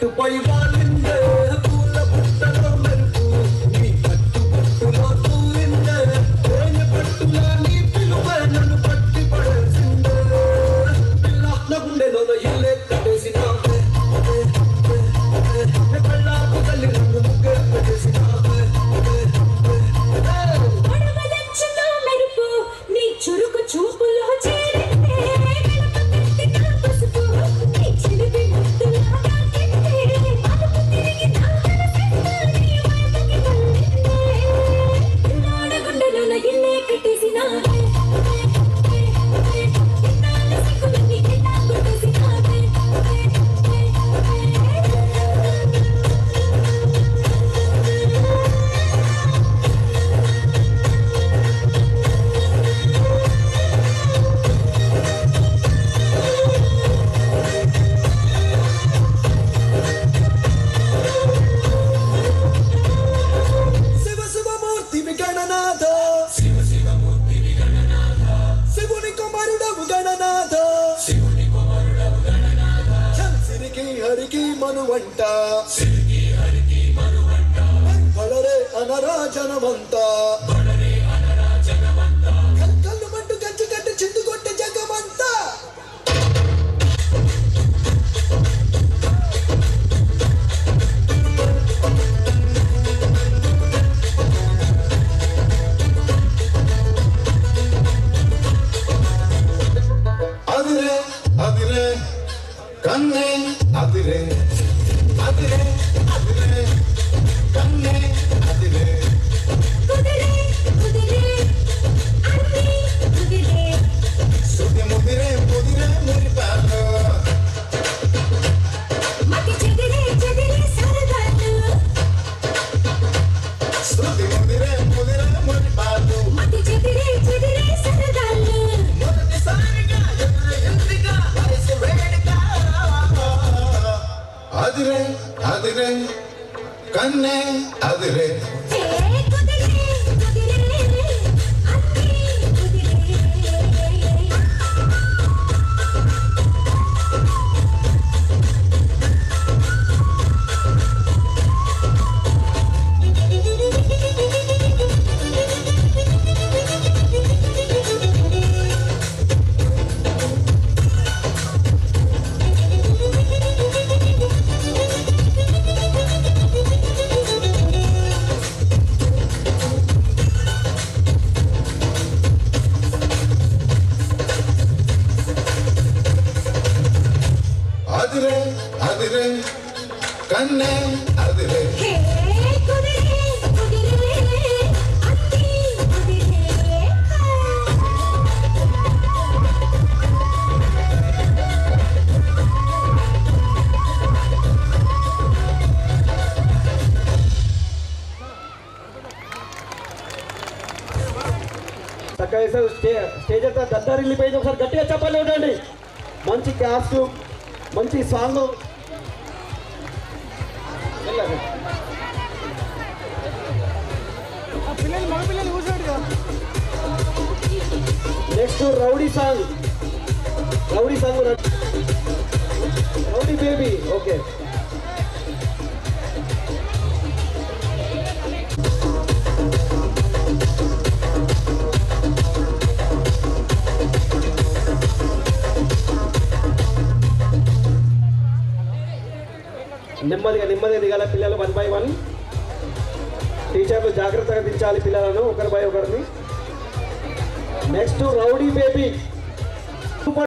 చెట్టుపై వాలిందే పూల పుట్టలో మెరుపు నీ పట్టు పట్టులో తూలిందే తేనె పట్టులా నీ పిలువే నన్ను పట్టి పడేసిందే పిల్ల నా గుండెలోన ఇల్లే కట్టేసినావే కళ్ళాపు తల్లి నన్ను ముగ్గే పెట్టేసినావే చురుకు చూపులో హరికి మనువంట బడరే అనరాజనమంతా కళ్ళు మంటు కంచి కట్టి చిందు కొట్టే జగమంతా అదిరే అదిరే కన్నే అదిరే అదిరే అదిరే కన్నే అదిరే కుదిరే కుదిరే అన్ని కుదిరే శృతి ముదిరే ముదిరే మురిపాలు మతి చెదిరే చెదిరే సరదాలు శృతి ముదిరే ముదిరే మురిపాలు మతి చెదిరే చెదిరే సరదాలు మొదటిసారిగా ఎదురు ఎంపిక వయసు వేడుక అదిరే అదిరే కన్నే అదిరే కుదిరే కుదిరే అన్ని కుదిరే అదిరే అదిరే కన్నే అదిరే కుదిరే కుదిరే అన్ని కుదిరే చక్కగా వేసారు. స్టేజ్ అంతా దద్దరి వెళ్ళిపోయింది. ఒకసారి గట్టిగా చెప్పాలి ఉండండి. మంచి కాస్ట్యూమ్, మంచి song. Next rowdy song. Rowdy song rowdy baby. Okay, నెమ్మదిగా నెమ్మదిగా దిగాల పిల్లలు 1 by 1. టీచర్లు జాగ్రత్తగా దించాలి పిల్లలను ఒకరి బై ఒకరిని. Next rowdy baby.